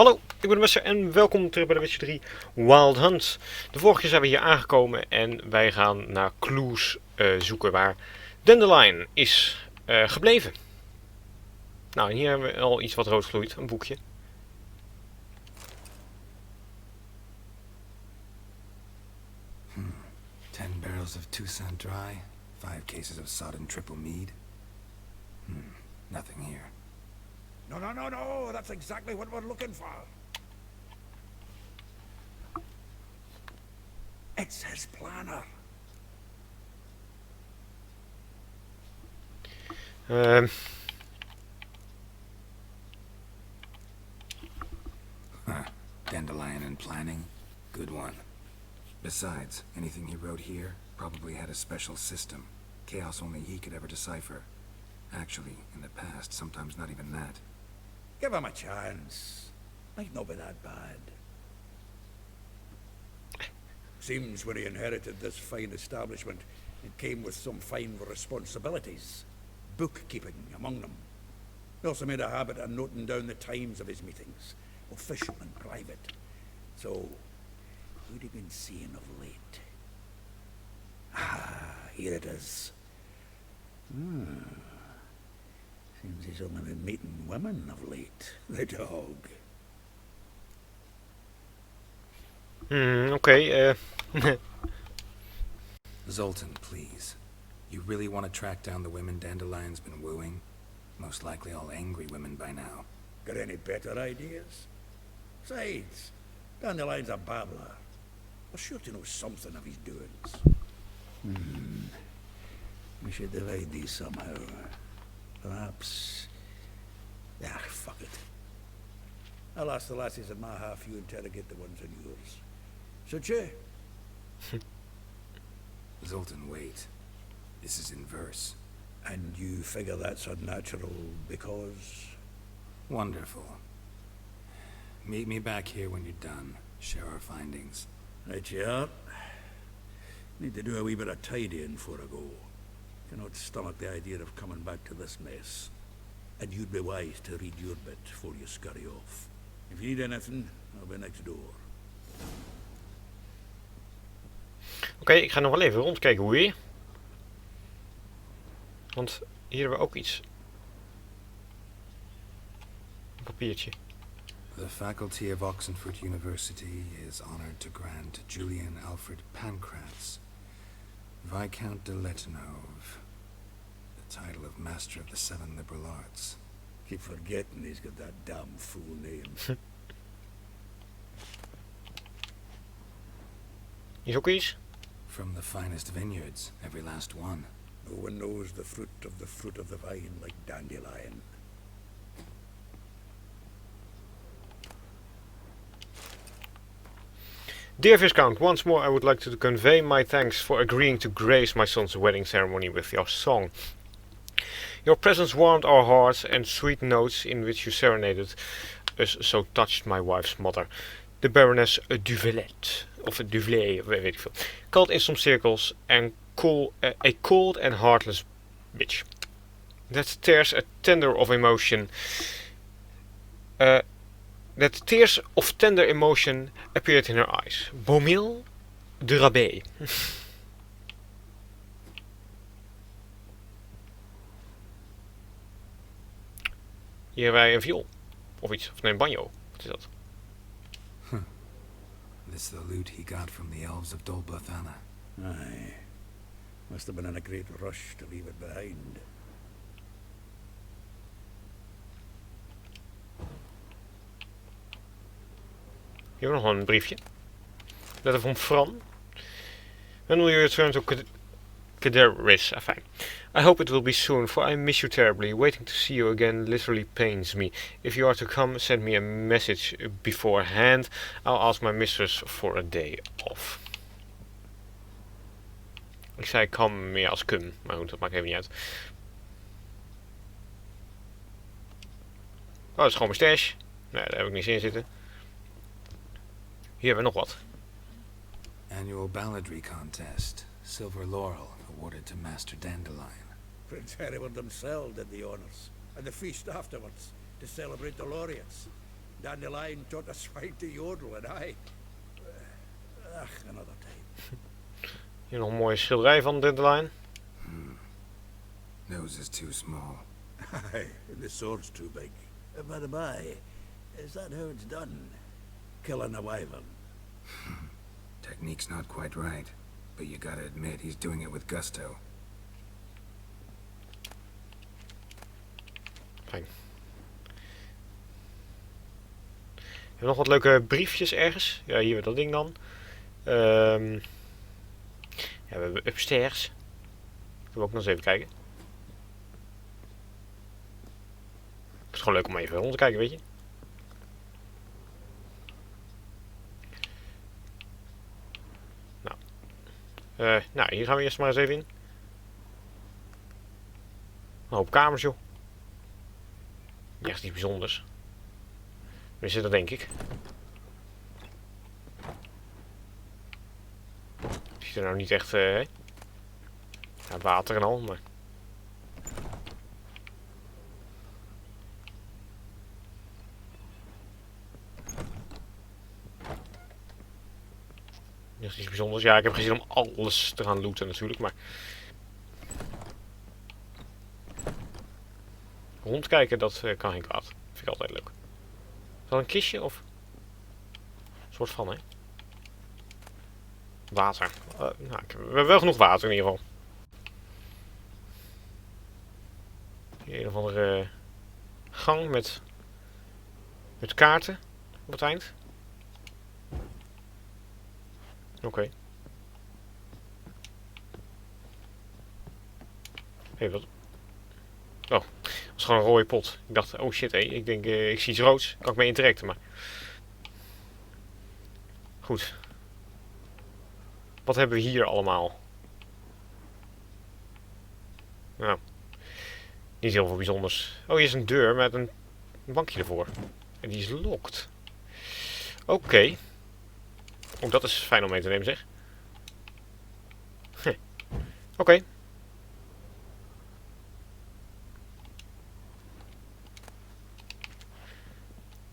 Hallo, ik ben Mansterr en welkom terug bij de Witcher 3 Wild Hunt. De vorige keer zijn we hier aangekomen en wij gaan naar clues zoeken waar Dandelion is gebleven. Nou, en hier hebben we al iets wat rood gloeit, een boekje. 10 barrels of Toussaint dry, 5 cases of sodden triple mead. Nothing here. No, that's exactly what we're looking for. It's his planner. Dandelion and planning. Good one. Besides, anything he wrote here probably had a special system. Chaos only he could ever decipher. Actually, in the past, sometimes not even that. Give him a chance. Might not be that bad. Seems when he inherited this fine establishment, it came with some fine responsibilities. Bookkeeping among them. He also made a habit of noting down the times of his meetings, official and private. So, who'd he been seeing of late? Ah, here it is. Seems he's only been meeting women of late. The dog. Oké. Zoltan, please. You really want to track down the women Dandelion's been wooing? Most likely all angry women by now. Got any better ideas? Besides, Dandelion's a babbler. We're sure to know something of his doings. We should divide these somehow. Perhaps... fuck it. I'll ask the lassies in my half, you interrogate the ones in yours. Should you? Zoltan, wait. This is in verse. And you figure that's unnatural because... Wonderful. Meet me back here when you're done. Share our findings. Right you are. Need to do a wee bit of tidying before I go. Cannot stomach the idea of coming back to this mess. And you'd be wise to read your bit before you scurry off. If you need anything, I'll be next door. Oké, ik ga nog wel even rondkijken hoe weer. Want hier hebben we ook iets. Een papiertje. The faculty of Oxenford University is honored to grant Julian Alfred Pancratz, Viscount de Lettenhove, the title of Master of the Seven Liberal Arts. Keep forgetting he's got that damn fool name. Hier is ook iets. From the finest vineyards, every last one. No one knows the fruit of the vine like Dandelion. Dear Viscount, once more I would like to convey my thanks for agreeing to grace my son's wedding ceremony with your song. Your presence warmed our hearts, and sweet notes in which you serenaded us so touched my wife's mother, the Baroness Duvelet, of Duvelet, weet ik veel, called in some circles a cold and heartless bitch. That tears a tender of emotion. That tears of tender emotion appeared in her eyes. Beaumille de Rabais. Hier hebben wij een viool. Of iets. Of nee, een banjo. Wat is dat? This is the loot he got from the elves of Dol Blathanna. Aye. Must have been in a great rush to leave it behind. Hier hebben we nog een briefje. Letter from Fran. When will you return to Cadaris? Enfin. I hope it will be soon, for I miss you terribly. Waiting to see you again literally pains me. If you are to come, send me a message beforehand. I'll ask my mistress for a day off. Ik zei kam meer als kum, maar goed, dat maakt even niet uit. Oh, dat is gewoon mijn stash. Nee, daar heb ik niks in zitten. Hier hebben we nog wat. Annual balladry contest. Silver laurel awarded to Master Dandelion. Prince Hereward himself did the honors, and the feast afterwards, to celebrate the laureates. Dandelion taught us right to yodel, and I... another time. Hier nog een mooie schilderij van Dandelion. Nose is too small. Aye, and the sword's too big. By the by, is that how it's done? Killing a wyvern? Technique's not quite right, but you gotta admit he's doing it with gusto. Fijn. Hebben we nog wat leuke briefjes ergens? Ja, hier dat ding dan. Ja, we hebben upstairs. Kunnen we ook nog eens even kijken. Het is gewoon leuk om even rond te kijken, weet je. Nou, hier gaan we eerst maar eens even in. Een hoop kamers, joh. Niet echt iets bijzonders. Tenminste, dat denk ik. Ziet er nou niet echt... ja, water en al, maar... Niet echt iets bijzonders. Ja, ik heb geen zin om alles te gaan looten natuurlijk, maar... Rondkijken, dat kan geen kwaad. Vind ik altijd leuk. Is dat een kistje of... Een soort van, hè? Water. Nou, we hebben wel genoeg water in ieder geval. Hier een of andere gang met kaarten op het eind. Oké. Hé, wat? Oh, dat was gewoon een rode pot. Ik dacht, oh shit, hé. Ik denk, ik zie iets roods. Kan ik mee interacten, maar... Goed. Wat hebben we hier allemaal? Nou. Niet heel veel bijzonders. Oh, hier is een deur met een bankje ervoor. En die is locked. Oké. Ook dat is fijn om mee te nemen, zeg. Oké.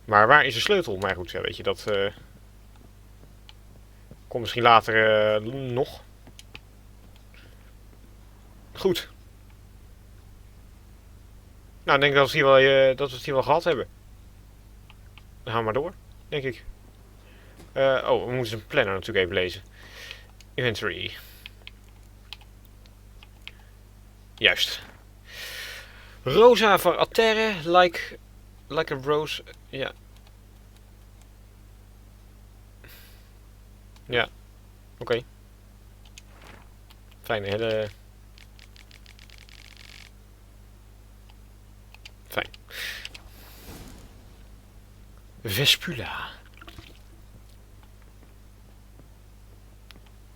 Maar waar is de sleutel? Maar goed, ja, weet je, dat... komt misschien later nog. Goed. Nou, ik denk dat we het hier wel gehad hebben. Dan gaan we maar door, denk ik. Oh, we moeten zijn planner natuurlijk even lezen. Inventory. Juist. Rosa voor Atterre, like a rose. Ja. Ja. Oké. Fijne hele... Fijn. Vespula.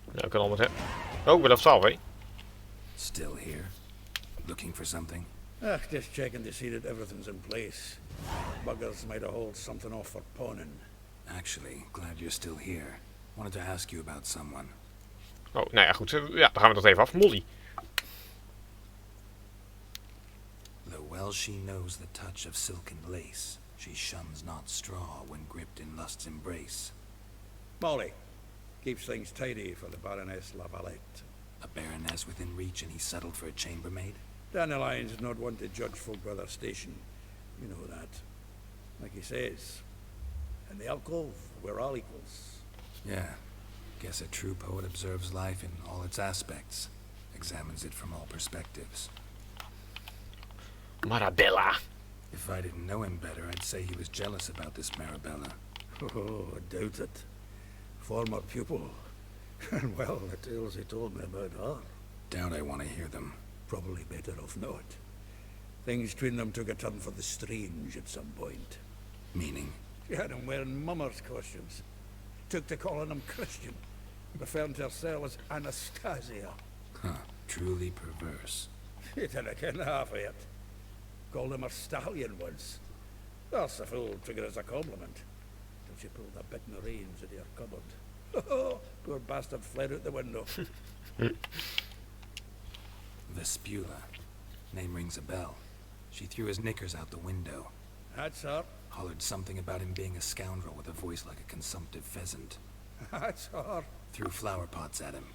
Nou, ik kan allemaal hebben. Oh, ik ben afstaal, hé. Still here? Looking for something? Just checking to see that everything's in place. Buggers might have hauled something off for pawning. Actually, glad you're still here. Wanted to ask you about someone. Oh, nou ja, goed. Ja, dan gaan we dat even af. Molly. Though well she knows the touch of silken lace, she shuns not straw when gripped in lust's embrace. Molly keeps things tidy for the Baroness Lavalette. A baroness within reach and he settled for a chambermaid? Dandelion's not one to judge folk by their station. You know that. Like he says, in the alcove, we're all equals. Yeah. Guess a true poet observes life in all its aspects. Examines it from all perspectives. Marabella. If I didn't know him better, I'd say he was jealous about this Marabella. Oh, I doubt it. Former pupil. And well, the tales he told me about her. Doubt I want to hear them. Probably better off not. Things between them took a turn for the strange at some point. Meaning? She had him wearing mummers' costumes. Took to calling him Christian. Referring to herself as Anastasia. Huh. Truly perverse. She didn't ken half of it. Called him a stallion once. That's the fool took it as a compliment. Till she pulled a bit in the reins into her cupboard. Poor bastard fled out the window. Vespula. Name rings a bell. She threw his knickers out the window. That's her. Hollered something about him being a scoundrel with a voice like a consumptive pheasant. That's her. Threw flower pots at him.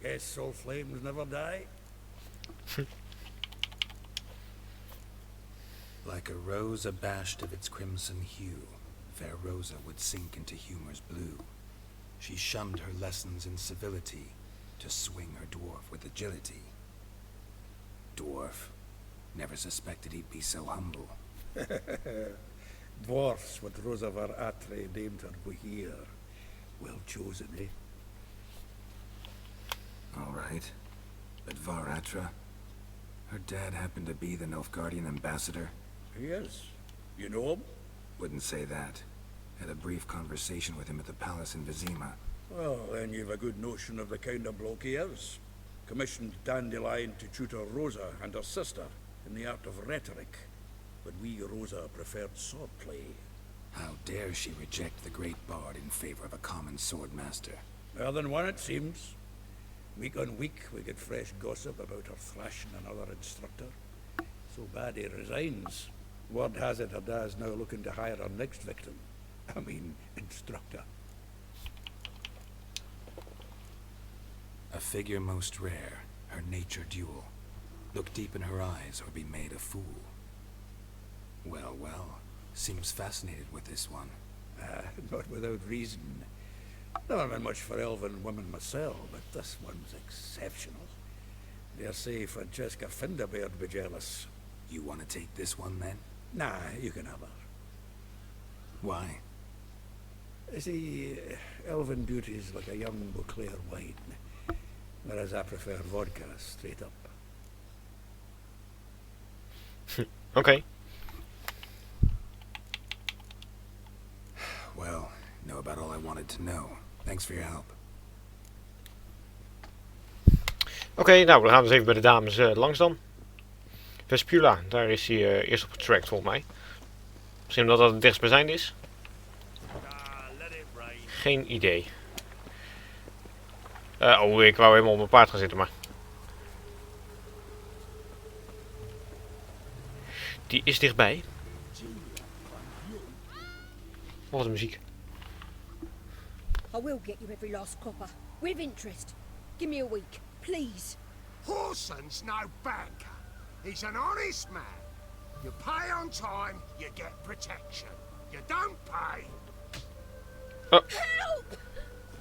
Guess soul flames never die. Like a rose abashed of its crimson hue, fair Rosa would sink into humor's blue. She shunned her lessons in civility to swing her dwarf with agility. Dwarf. Never suspected he'd be so humble. Dwarfs what Rosa var Atre named her Boheer. Well chosen, eh? All right. But Varatra? Her dad happened to be the Nilfgaardian ambassador? Yes. You know him? Wouldn't say that. Had a brief conversation with him at the palace in Vizima. Well, then you've a good notion of the kind of bloke he is. Commissioned Dandelion to tutor Rosa and her sister in the art of rhetoric. But we, Rosa, preferred swordplay. How dare she reject the great bard in favor of a common swordmaster? More than one, it seems. Week on week, we get fresh gossip about her thrashing another instructor. So bad he resigns. Word has it her dad's now looking to hire her next victim. I mean, instructor. A figure most rare, her nature dual. Look deep in her eyes or be made a fool. Well, well, seems fascinated with this one. Not without reason. Never been much for elven women myself, but this one's exceptional. Dare say Francesca Finderbeard be jealous. You want to take this one then? Nah, you can have her. Why? See, elven beauty's like a young Beauclair wine, whereas I prefer vodka straight up. Okay. Well, know about all I wanted to know. Thanks for your help. Oké, nou dan gaan we eens even bij de dames langs dan. Vespula, daar is hij eerst op getrackt volgens mij. Misschien omdat dat het dichtstbijzijnde is. Geen idee. Oh, ik wou helemaal op mijn paard gaan zitten, maar... Die is dichtbij. Oh, wat een muziek. I will get you every last copper, with interest. Give me a week, please. Horson's no banker. He's an honest man. You pay on time, you get protection. You don't pay. Help!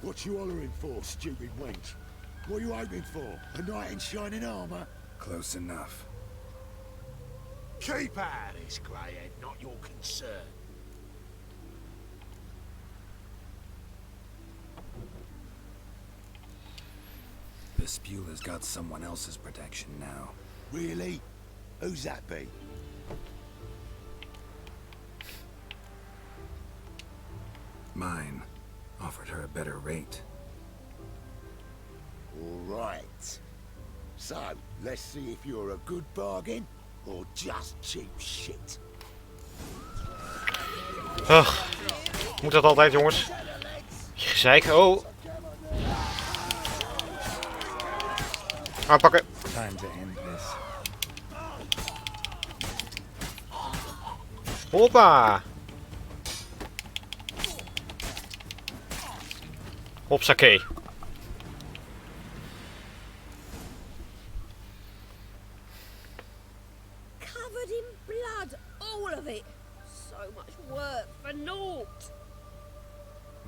What you hollering for, stupid wench? What are you hoping for? A knight in shining armour? Close enough. Keep out of this, greyhead, not your concern. Vespula's got someone else's protection now. Really? Who's that be? Mine. Offered her a better rate. All right. So, let's see if you're a good bargain or just cheap shit. Ugh. Moet dat altijd, jongens? Gezeik. Oh. Aanpakken. Time to end this. Hoppa. Hopsakee. Covered in blood, all of it. So much work for naught.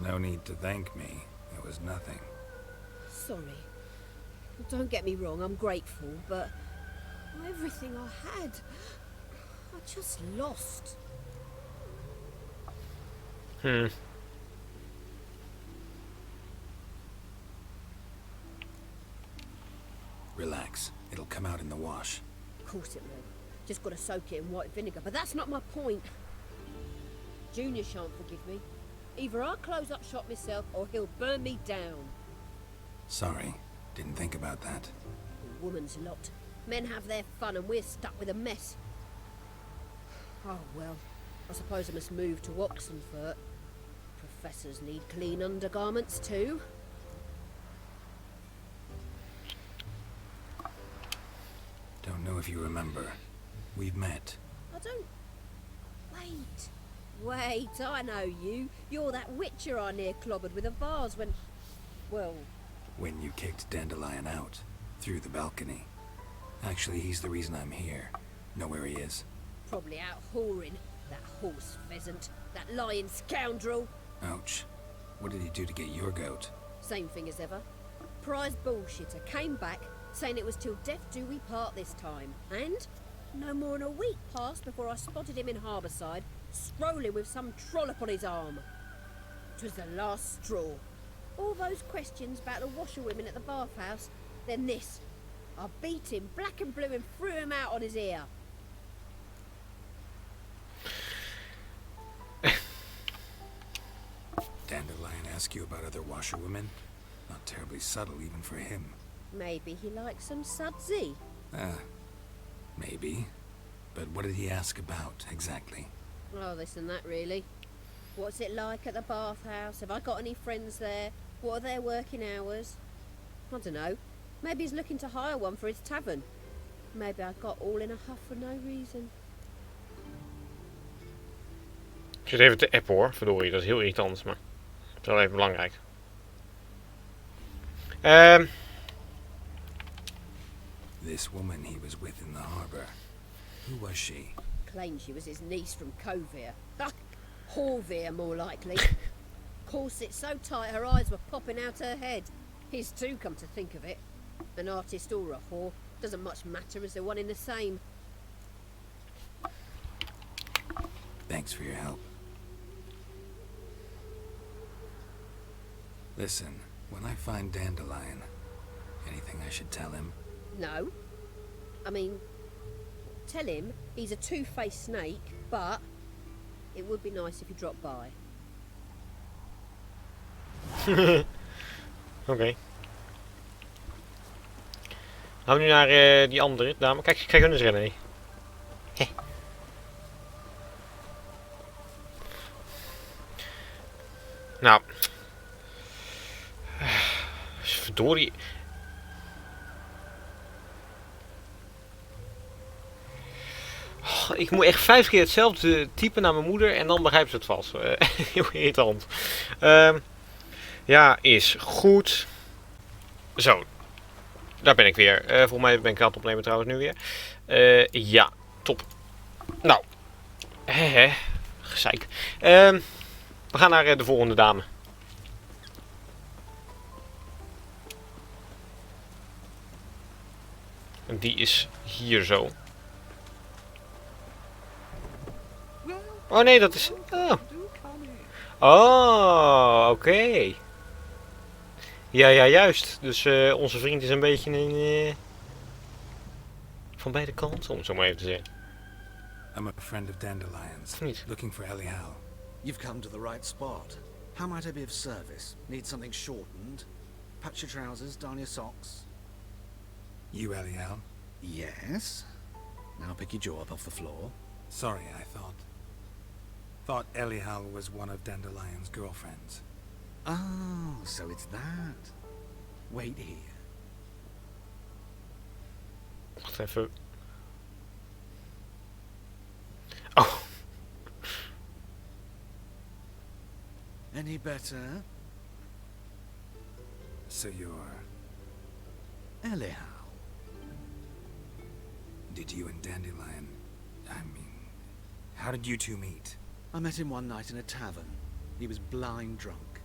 No need to thank me. It was nothing. Sorry. Don't get me wrong, I'm grateful, but everything I had, I just lost. Relax. It'll come out in the wash. Of course it will. Just gotta soak it in white vinegar, but that's not my point. Junior shan't forgive me. Either I'll close up shop myself or he'll burn me down. Sorry. Didn't think about that. A woman's lot. Men have their fun and we're stuck with a mess. Oh well, I suppose I must move to Oxenfurt. Professors need clean undergarments too. Don't know if you remember. We've met. I don't... Wait. Wait, I know you. You're that witcher I near clobbered with a vase when... Well... When you kicked Dandelion out, through the balcony. Actually, he's the reason I'm here. Know where he is? Probably out whoring. That horse pheasant. That lying scoundrel. Ouch. What did he do to get your goat? Same thing as ever. Prize bullshitter came back, saying it was till death do we part this time. And no more than a week passed before I spotted him in Harbourside, strolling with some trollop on his arm. 'Twas the last straw. All those questions about the washerwomen at the bathhouse, then this. I beat him black and blue and threw him out on his ear. Dandelion ask you about other washerwomen? Not terribly subtle even for him. Maybe he likes some sudsy. Maybe. But what did he ask about, exactly? Oh, this and that, really. What's it like at the bathhouse? Have I got any friends there? What are their working hours? I don't know. Maybe he's looking to hire one for his tavern. Maybe I got all in a huff for no reason. Ik zit even te appen hoor, verdorie, dat is heel irritant, maar het is wel even belangrijk. This woman he was with in the harbor. Who was she? Claimed she was his niece from Covere. Horvere, more likely. Corset so tight her eyes were popping out her head. His too, come to think of it. An artist or a whore doesn't much matter as they're one in the same. Thanks for your help. Listen, when I find Dandelion, anything I should tell him? No. I mean, tell him he's a two-faced snake, but it would be nice if he dropped by. Oké. Gaan we nu naar die andere dame. Kijk hun eens rennen. Nou. Verdorie. Ik moet echt 5 keer hetzelfde typen naar mijn moeder en dan begrijpt ze het vast. Heel irritant. Ja, is goed. Zo. Daar ben ik weer. Volgens mij ben ik aan het opnemen trouwens nu weer. Ja, top. Nou. Gezeik. We gaan naar de volgende dame. En die is hier zo. Oh nee, dat is... Oh, oh oké. Ja, juist. Dus onze vriend is een beetje een... van beide kanten, om het zo maar even te zeggen. I'm a friend of Dandelion's. Niet. Looking for Ellie Hal. You've come to the right spot. How might I be of service? Need something shortened? Patch your trousers, darn your socks. You Ellie Hal? Yes. Now pick your jaw up off the floor. Sorry, I thought Ellie Hal was one of Dandelion's girlfriends. Oh, so it's that. Wait here. Wacht even. Oh. Any better? So you're... Ellie Hal. Did you and Dandelion... I mean... How did you two meet? I met him one night in a tavern. He was blind drunk.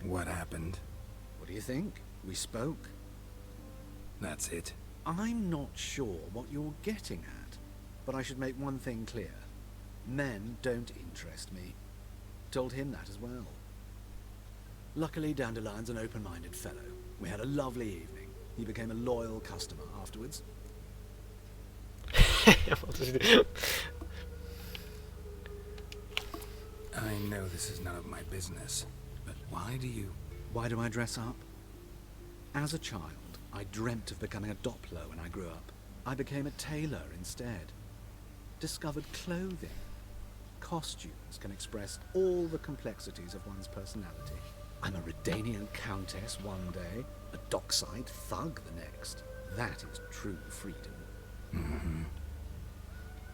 What happened? What do you think? We spoke. That's it. I'm not sure what you're getting at, but I should make one thing clear. Men don't interest me. Told him that as well. Luckily, Dandelion's an open-minded fellow. We had a lovely evening. He became a loyal customer afterwards. Wat is dit? I know this is none of my business, but why do I dress up? As a child, I dreamt of becoming a Doppler when I grew up. I became a tailor instead. Discovered clothing. Costumes can express all the complexities of one's personality. I'm a Redanian countess one day, a dockside thug the next. That is true freedom. Mm-hmm.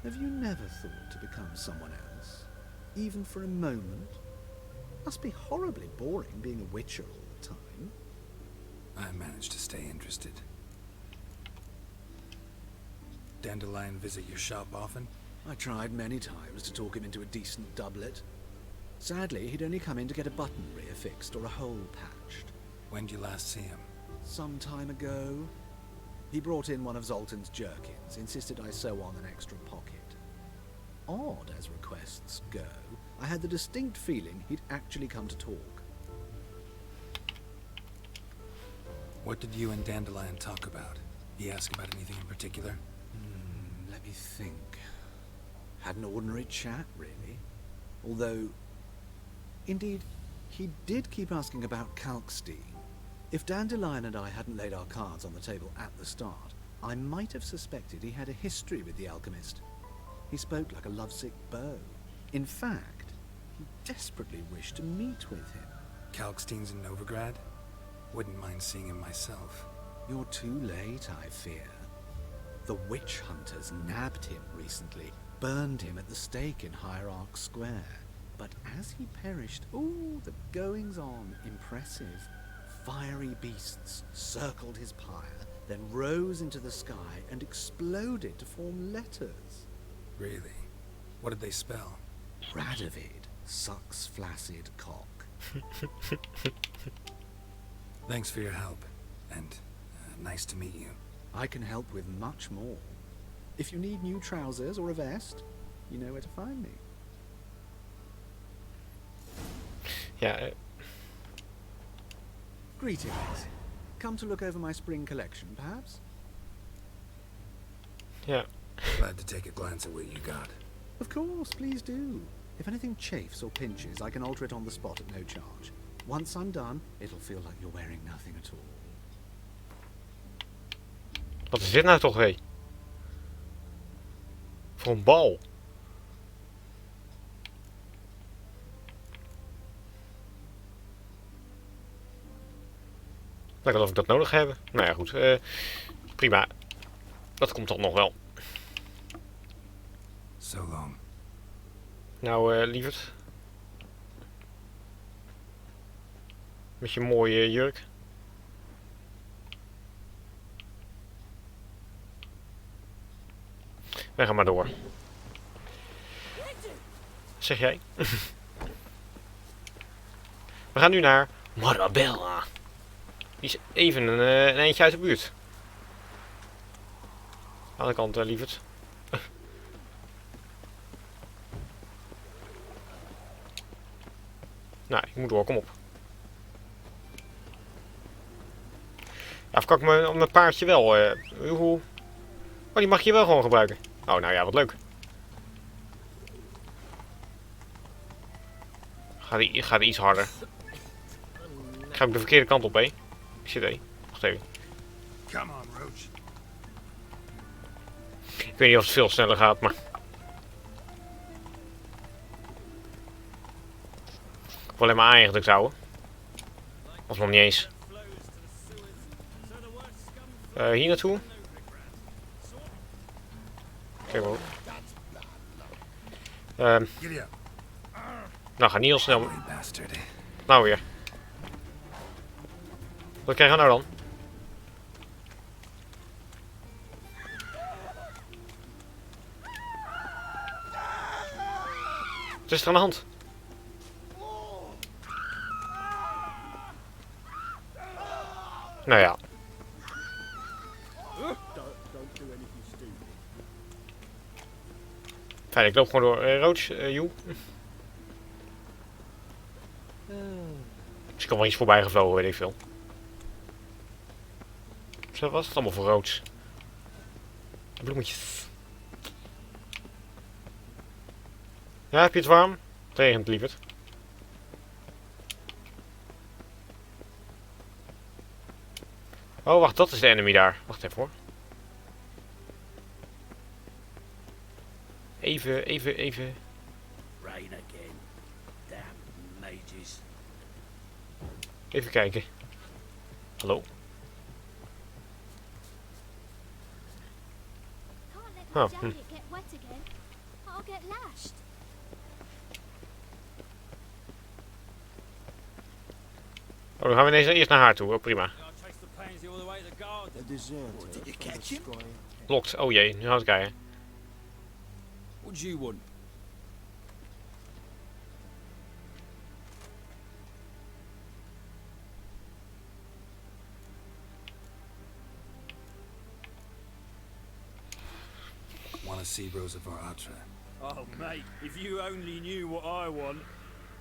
Have you never thought to become someone else? Even for a moment? Must be horribly boring being a witcher all the time. I managed to stay interested. Dandelion visit your shop often? I tried many times to talk him into a decent doublet. Sadly, he'd only come in to get a button reaffixed or a hole patched. When did you last see him? Some time ago. He brought in one of Zoltan's jerkins, insisted I sew on an extra pocket. Odd as requests go, I had the distinct feeling he'd actually come to talk. What did you and Dandelion talk about? He asked about anything in particular? Let me think. Had an ordinary chat, really. Although, indeed, he did keep asking about Kalkstein. If Dandelion and I hadn't laid our cards on the table at the start, I might have suspected he had a history with the alchemist. He spoke like a lovesick beau. In fact, he desperately wished to meet with him. Kalkstein's in Novigrad? Wouldn't mind seeing him myself. You're too late, I fear. The witch hunters nabbed him recently, burned him at the stake in Hierarch Square. But as he perished, ooh, the goings-on, impressive. Fiery beasts circled his pyre, then rose into the sky and exploded to form letters. Really? What did they spell? Radovid sucks flaccid cock. Thanks for your help, and nice to meet you. I can help with much more. If you need new trousers or a vest, you know where to find me. Ja, Greetings. Come to look over my spring collection, perhaps? ja. Glad to take a glance at what you got. Of course, please do. If anything chafes or pinches, I can alter it on the spot at no charge. Once I'm done, it'll feel like you're wearing nothing at all. Wat is dit nou toch, hé? Voor een bal. Lijkt wel of ik dat nodig heb. Nou ja, goed. Prima. Dat komt dan nog wel. So long. Nou, lieverd. Met je mooie jurk. Wij gaan maar door. Zeg jij? We gaan nu naar Marabella. Die is even een eindje uit de buurt. Aan de kant, lieverd. Nou, ik moet door, kom op. Ja, of kan ik mijn paardje wel... Oh, die mag je wel gewoon gebruiken. Oh, nou ja, wat leuk. Gaat iets harder. Ik ga ook de verkeerde kant op, hé. Ik zit hé. Wacht even. Come on, Roach. Ik weet niet of het veel sneller gaat, maar... Ik wil alleen maar eigenlijk houden. Of nog niet eens. Hier naartoe. Kijk maar. Giddy up. Nou, ga niet heel snel. Boy bastard. Nou weer. Wat krijgen we nou dan? Wat is er aan de hand? Nou ja. Fijn, ik loop gewoon door. Roach, joe. Dus ik kan wel iets voorbij gevlogen, weet ik veel. Zo was het allemaal voor Roach. Bloemetjes. Ja, heb je het warm? Het regent, lieverd. Oh, wacht, dat is de enemy daar. Wacht even hoor. Even. Rain again. Damn mages. Even kijken. Hallo? Oh, Jacket get wet again, I'll get lashed. Oh, dan gaan we ineens eerst naar haar toe. Oh, prima. Did you catch him? Lokt. Oh jee, nu gaan we kijken. What do you want? Want to see Rosa Varatra? Oh, mate, if you only knew what I want.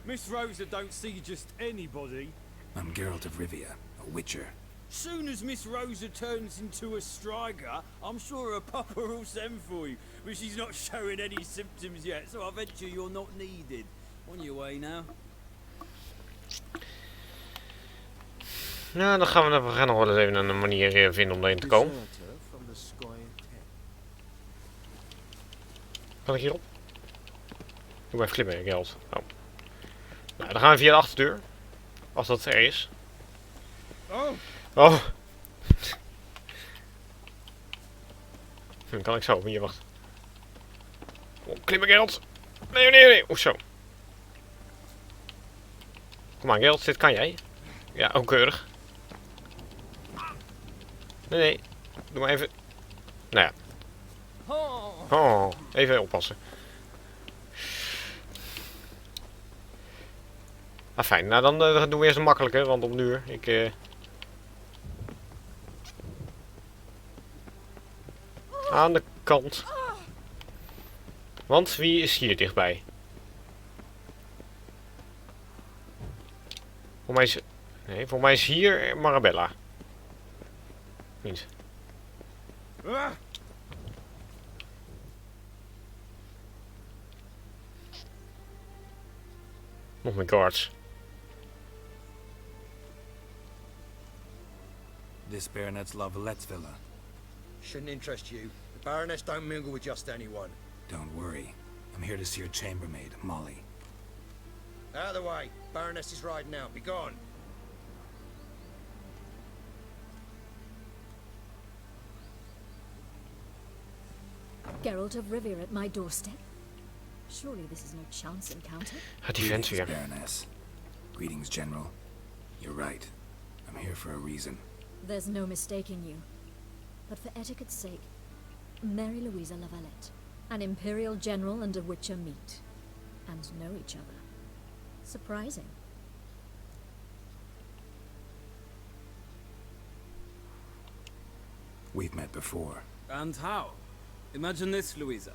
Miss Rosa don't see just anybody. I'm Geralt of Rivia, a witcher. Soon as Miss Rosa turns into a striker, I'm sure her papa will send for you. But she's not showing any symptoms yet, so I venture you're not needed. On your way now. Nou, dan gaan we gaan nog wel eens even een manier vinden om daarin te komen. Kan ik hierop? Ik moet even klimmen, Geralt. Oh. Nou, dan gaan we via de achterdeur. Als dat er is. Oh. Oh. Dan kan ik zo. Hier, wacht. Oh, klimmen, Geralt. Nee, nee, nee. Oeh, zo. Kom aan, Geralt. Dit kan jij. Ja, ook keurig. Nee, nee. Doe maar even. Nou ja. Oh, even oppassen. Ah, fijn. Nou, dan doen we eerst een makkelijke, want op een uur. Aan de kant. Want wie is hier dichtbij? Voor mij is hier Marabella. Niet. Nog meer guards. This baronet's La Valette's villa. Shouldn't interest you. The Baroness don't mingle with just anyone. Don't worry. I'm here to see your chambermaid, Molly. Out of the way. Baroness is riding out. Be gone. Geralt of Rivia at my doorstep? Surely this is no chance encounter. Gaat die vent weer. Baroness. Greetings, General. You're right. I'm here for a reason. There's no mistaking you. But for etiquette's sake, Mary Louisa La Valette, an Imperial General and a Witcher meet, and know each other. Surprising. We've met before. And how? Imagine this, Louisa.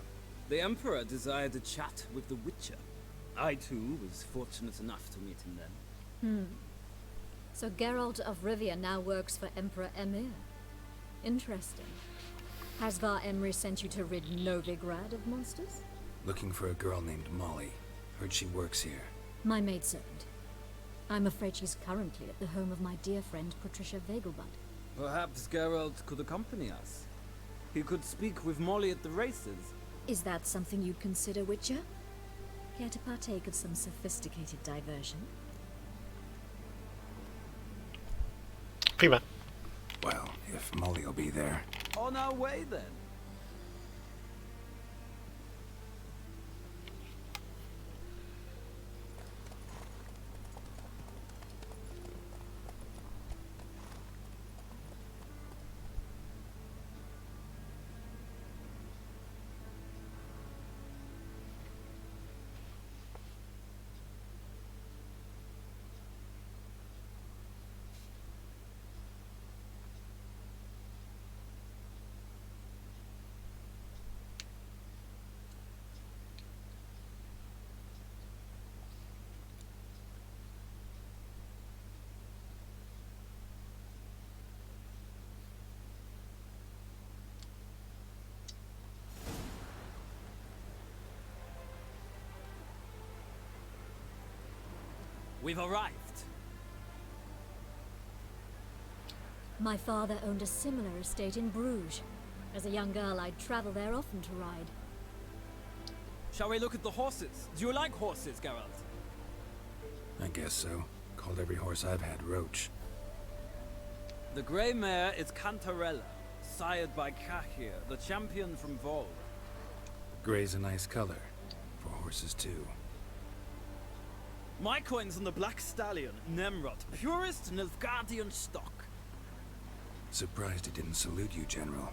The Emperor desired a chat with the Witcher. I, too, was fortunate enough to meet him then. So Geralt of Rivia now works for Emperor Emir. Interesting. Has Var Emry sent you to rid Novigrad of monsters? Looking for a girl named Molly. Heard she works here. My maidservant. I'm afraid she's currently at the home of my dear friend Patricia Vegelbud. Perhaps Geralt could accompany us. He could speak with Molly at the races. Is that something you'd consider, Witcher? Care to partake of some sophisticated diversion? Prima. Well, if Molly will be there. On our way, then. We've arrived. My father owned a similar estate in Bruges. As a young girl, I'd travel there often to ride. Shall we look at the horses? Do you like horses, Geralt? I guess so. Called every horse I've had Roach. The grey mare is Cantarella, sired by Cahir, the champion from Vol. Gray's a nice color. For horses too. My coin's on the Black Stallion, Nemrod, purest Nilfgaardian stock. Surprised he didn't salute you, General.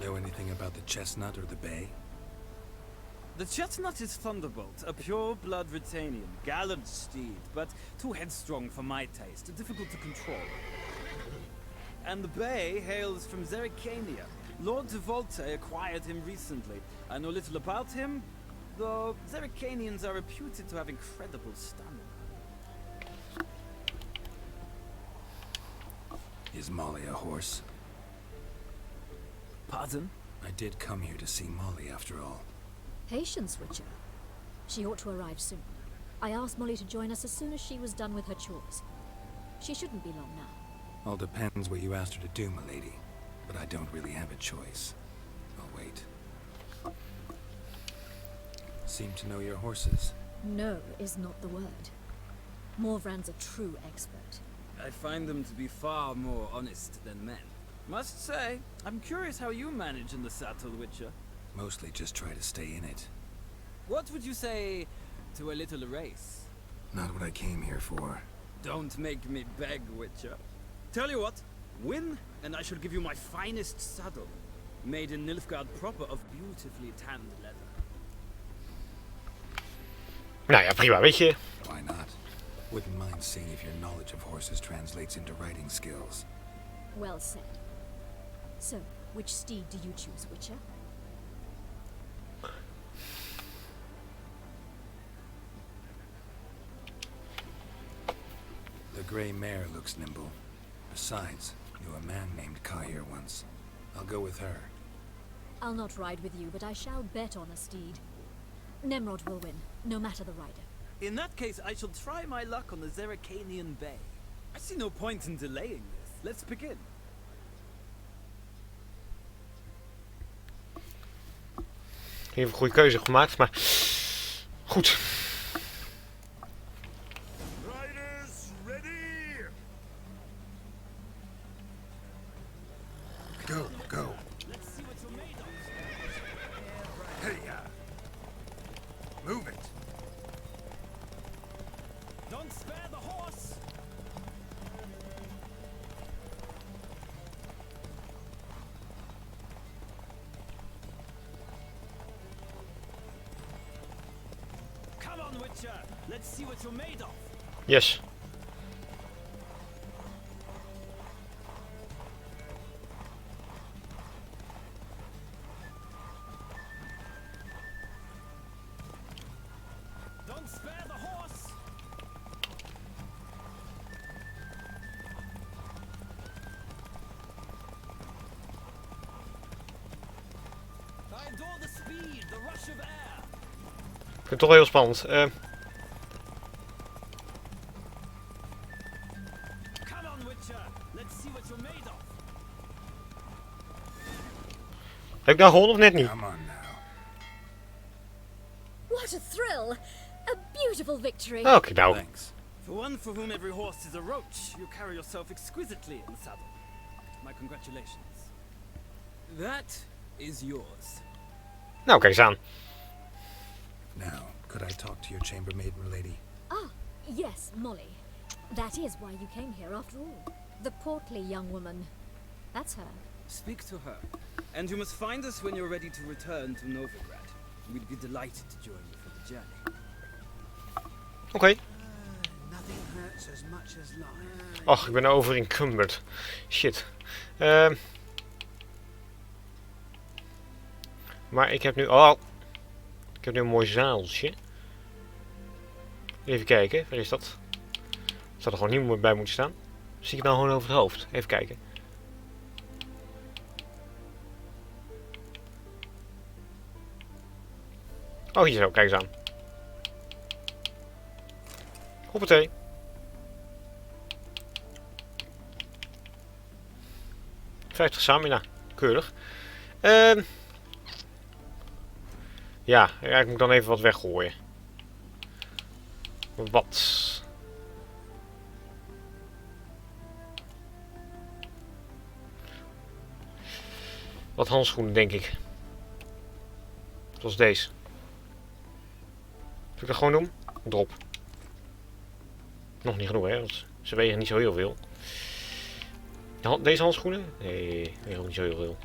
Know anything about the chestnut or the bay? The chestnut is Thunderbolt, a pure-blood Britannian, gallant steed, but too headstrong for my taste, difficult to control. And the bay hails from Zerrikania. Lord de Volte acquired him recently. I know little about him, though Zerrikanians are reputed to have incredible stamina. Is Molly a horse? Pardon? I did come here to see Molly after all. Patience, Witcher. She ought to arrive soon. I asked Molly to join us as soon as she was done with her chores. She shouldn't be long now. All depends what you asked her to do, milady. But I don't really have a choice. I'll wait. Seem to know your horses. No is not the word. Morvran's a true expert. I find them to be far more honest than men. Must say, I'm curious how you manage in the saddle, Witcher. Mostly just try to stay in it. What would you say to a little race? Not what I came here for. Don't make me beg, Witcher. Tell you what, win and I shall give you my finest saddle. Made in Nilfgaard proper of beautifully tanned leather. Nou ja, prima, weet je. Why not? Wouldn't mind seeing if your knowledge of horses translates into riding skills. Well said. So, which steed do you choose, Witcher? The grey mare looks nimble. Besides, knew a man named Kahir once. I'll go with her. I'll not ride with you, but I shall bet on a steed. Nemrod will win, no matter the rider. In that case, I shall try my luck on the Zerrikanian Bay. I see no point in delaying this. Let's begin. Even een goede keuze gemaakt, maar goed. Riders, ready! Go, go. Let's see what you're made of. Hey, move it. Don't spare the horse. Come on, Witcher. Let's see what you're made of. Yes. Don't spare the horse. I adore the speed, the rush of air. Ik vind het toch heel spannend. Come on, Witcher. Let's see what you're made of. Heb ik nou gewonnen of net niet? Come on now. What a thrill! A beautiful victory! Oh, kijk nou. Thanks. For one for whom every horse is a roach, you carry yourself exquisitely in the saddle. My congratulations. That is yours. Nou, kijk eens aan. Now, could I talk to your chambermaid, milady? Ah, yes, Molly. That is why you came here after all. The portly young woman. That's her. Speak to her. And you must find us when you're ready to return to Novigrad. We'd be delighted to join you for the journey. Oké. Nothing hurts as much as lying. Och, ik ben over encumbered. Shit. Maar ik heb nu... Oh. Ik heb nu een mooi zaaltje. Even kijken. Waar is dat? Zou er gewoon niet bij moeten staan. Zie ik het nou gewoon over het hoofd? Even kijken. Oh, hier zo. Kijk eens aan. Hoppatee. $50 stamina. Keurig. Ja, eigenlijk moet ik dan even wat weggooien. Wat? Wat handschoenen, denk ik. Zoals deze. Zal ik dat gewoon doen? Drop. Nog niet genoeg, hè? Want ze wegen niet zo heel veel. Deze handschoenen? Nee, wegen ook niet zo heel veel.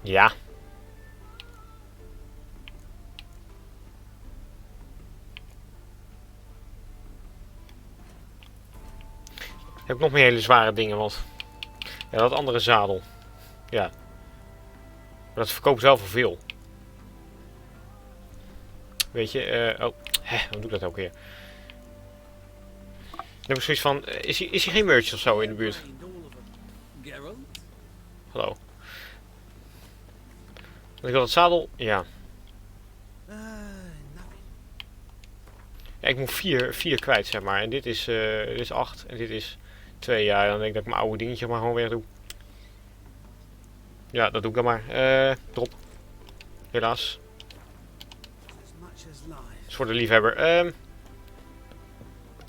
Ja. Heb ik nog meer hele zware dingen, want... Ja, dat andere zadel. Ja. Maar dat verkoopt wel voor veel. Weet je, oh. Hoe doe ik dat ook weer? Dan heb ik zoiets van... Is hier geen merch of zo in de buurt? Hallo. Ik wil het zadel... Ja. Ja, ik moet vier kwijt, zeg maar. En dit is 8 en dit is 2. Ja, dan denk ik dat ik mijn oude dingetje maar gewoon weer doe. Ja, dat doe ik dan maar. Drop. Helaas. Dat is voor de liefhebber.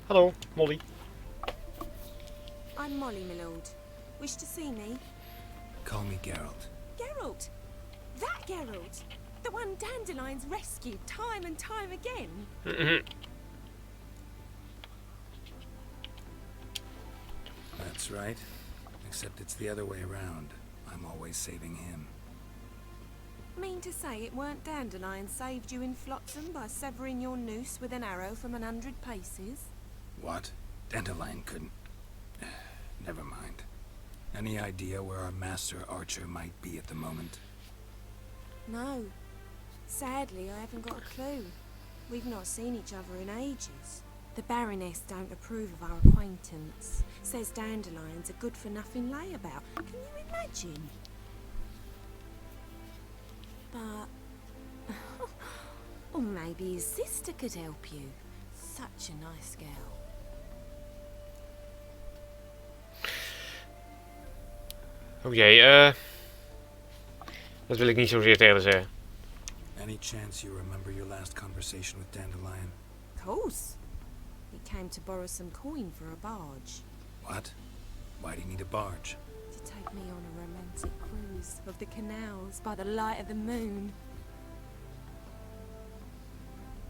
Hallo, Molly. I'm Molly, my lord. Wish to see me? Call me Geralt. Geralt! That Geralt! The one Dandelion's rescued time and time again. That's right. Except it's the other way around. I'm always saving him. Mean to say it weren't Dandelion saved you in Flotsam by severing your noose with an arrow from 100 paces? What? Dandelion couldn't... Never mind. Any idea where our master archer might be at the moment? No. Sadly, I haven't got a clue. We've not seen each other in ages. The Baroness don't approve of our acquaintance. Says Dandelion's a good-for-nothing layabout. Can you imagine? But... or maybe his sister could help you. Such a nice girl. Oh jee, dat wil ik niet zozeer tegen zeggen. Any chance you remember your last conversation with Dandelion? Of course. He came to borrow some coin for a barge. What? Why do you need a barge? To take me on a romantic cruise of the canals by the light of the moon.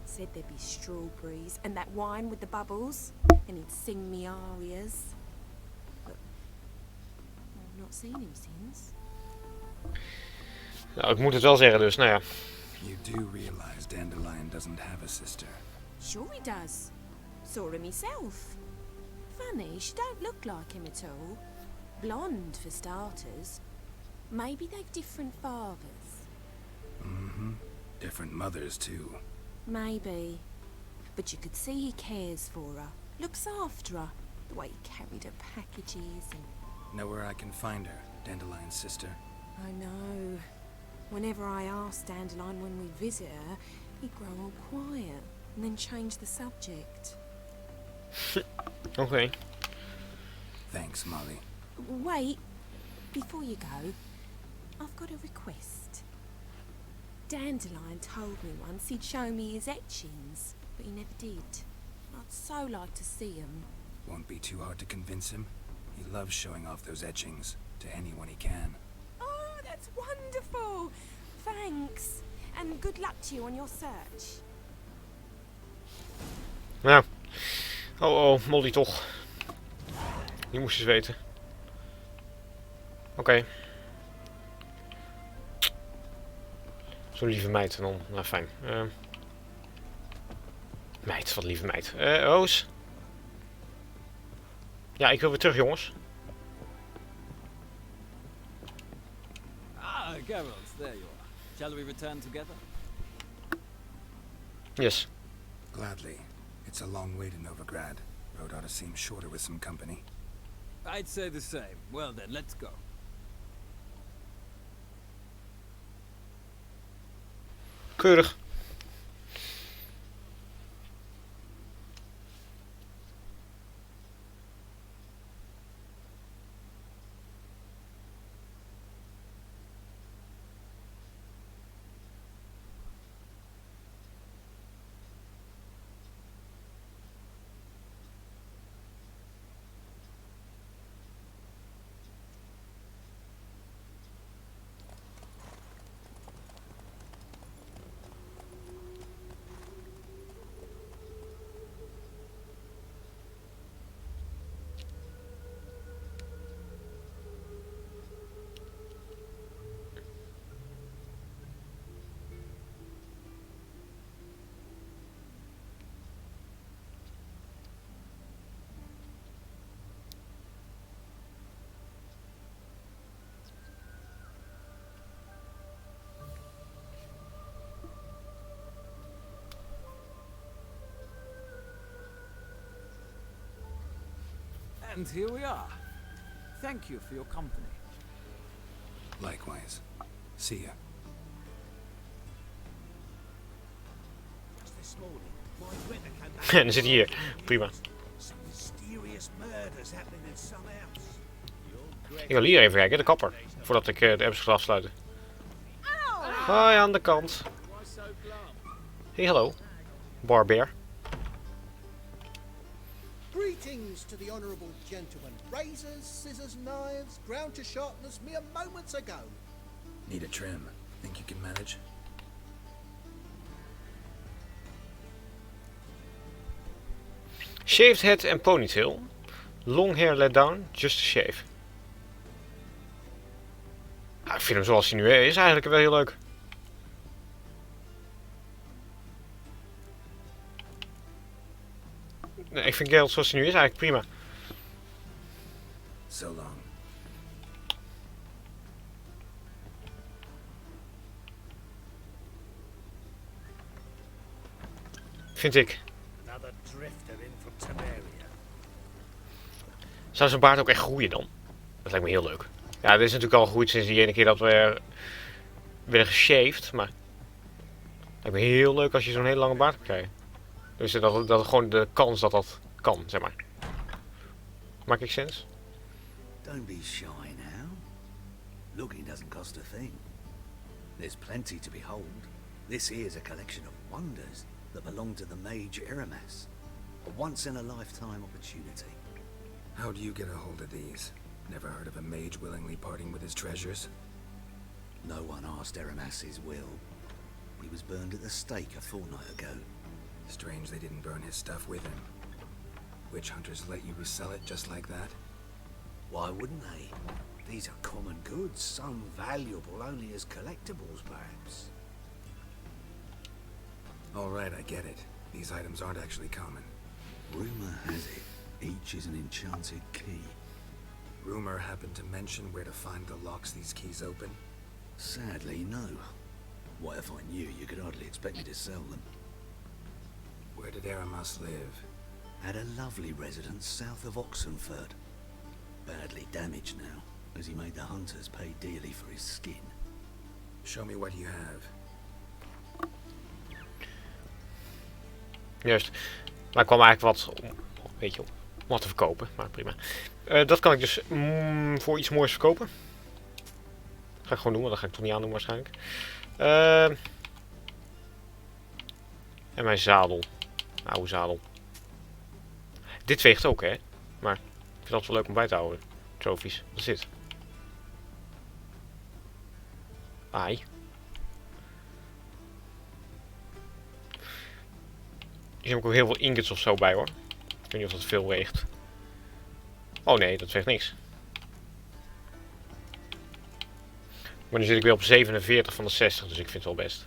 Said there'd be strawberries and that wine with the bubbles, and he'd sing me arias. But I've not seen him since. Nou, ik moet het wel zeggen dus, nou ja. You do realize Dandelion doesn't have a sister. Sure he does. Saw him myself. Funny, she don't look like him at all. Blonde, for starters. Maybe they've different fathers. Mm-hmm. Different mothers, too. Maybe. But you could see he cares for her. Looks after her. The way he carried her packages and... Know where I can find her, Dandelion's sister? I know. Whenever I ask Dandelion when we visit her, he'd grow all quiet and then change the subject. Okay. Thanks, Molly. Wait, before you go, I've got a request. Dandelion told me once he'd show me his etchings, but he never did. I'd so like to see them. Won't be too hard to convince him. He loves showing off those etchings to anyone he can. Oh, that's wonderful! Thanks, and good luck to you on your search. Nou. Oh, Molly toch. Die moest eens weten. Oké. Zo'n lieve meid dan. Nou, fijn. Meid, wat lieve meid. Roos. Ja, ik wil weer terug, jongens. Ah, Geralt, there you are. Shall we return together? Yes. Gladly. It's a long way to Novigrad. Road ought to seem shorter with some company. I'd say the same. Well then, let's go. Keurig. And here we are. Thank you for your company. Likewise. See ya. This morning, my winter came back. En dan zit hij hier. Prima. Some mysterious murders happening in some house. Ik wil hier even kijken, de kapper. Voordat ik de episode ga afsluiten. Hoi, aan de kant. Hey, hallo. Barbeer. Greetings to the honourable gentleman. Razors, scissors, knives, ground to sharpness mere moments ago. Need a trim. Think you can manage? Shaved head en ponytail. Long hair let down, just a shave. Nou, ik vind hem zoals hij nu is eigenlijk wel heel leuk. Nee, ik vind Geralt zoals hij nu is eigenlijk prima. So long. Vind ik. Another drifter in from Temeria. Zou zijn baard ook echt groeien dan? Dat lijkt me heel leuk. Ja, dit is natuurlijk al gegroeid sinds die ene keer dat we werden geshaved. Maar het lijkt me heel leuk als je zo'n hele lange baard kan krijgen. Dus dat gewoon de kans dat dat kan, zeg maar. Maak ik sens? Don't be shy now. Looking doesn't cost a thing. There's plenty to behold. This here's a collection of wonders that belong to the mage Eramas. A once-in-a-lifetime opportunity. How do you get a hold of these? Never heard of a mage willingly parting with his treasures? No one asked Eramas his will. He was burned at the stake a fortnight ago. Strange they didn't burn his stuff with him. Witch hunters let you resell it just like that? Why wouldn't they? These are common goods, some valuable only as collectibles, perhaps. All right, I get it. These items aren't actually common. Rumor has it, each is an enchanted key. Rumor happened to mention where to find the locks these keys open? Sadly, no. What if I knew, you could hardly expect me to sell them. Where did Eramas live? At a lovely residence south of Oxenford. Badly damaged now, as he made the hunters pay dearly for his skin. Show me what you have. Juist. Maar ik kwam eigenlijk wat, weet je, om wat te verkopen. Maar prima. Dat kan ik dus voor iets moois verkopen. Dat ga ik gewoon doen, want dat ga ik toch niet aandoen waarschijnlijk. En mijn zadel. Oude zadel. Dit weegt ook, hè. Maar ik vind dat wel leuk om bij te houden. Trofies. Wat is dit? Ai. Hier heb ik ook heel veel ingots of zo bij, hoor. Ik weet niet of dat veel weegt. Oh nee, dat weegt niks. Maar nu zit ik weer op 47 van de 60, dus ik vind het wel best.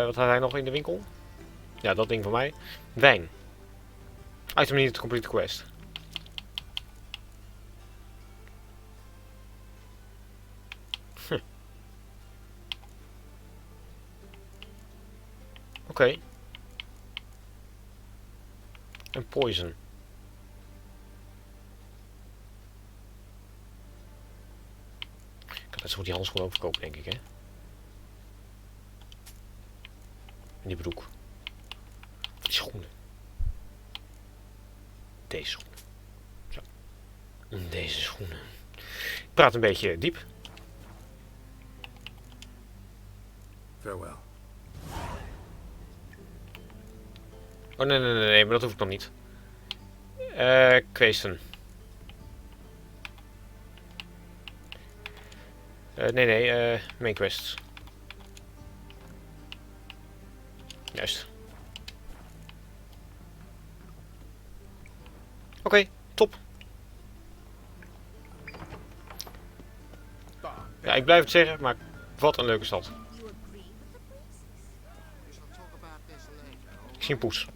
Wat had hij nog in de winkel? Ja, dat ding van mij. Wijn. Item niet complete quest. Oké. En poison. Ik kan net zo goed die handschoen ook verkopen, denk ik, hè. En die broek. Die schoenen. Deze schoenen. Zo. Deze schoenen. Ik praat een beetje diep. Farewell. Oh nee, maar dat hoef ik nog niet. Questen. Main quests. Juist. Oké, top. Ja, ik blijf het zeggen, maar wat een leuke stad. Ik zie een poes.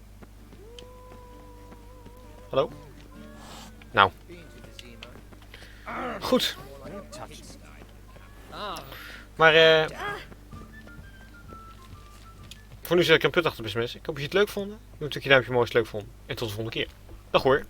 Hallo? Nou. Goed. Maar voor nu zet ik een put achter de besmes. Ik hoop dat je het leuk vond. Doe natuurlijk je duimpje mooi als je het leuk vond. En tot de volgende keer. Dag hoor.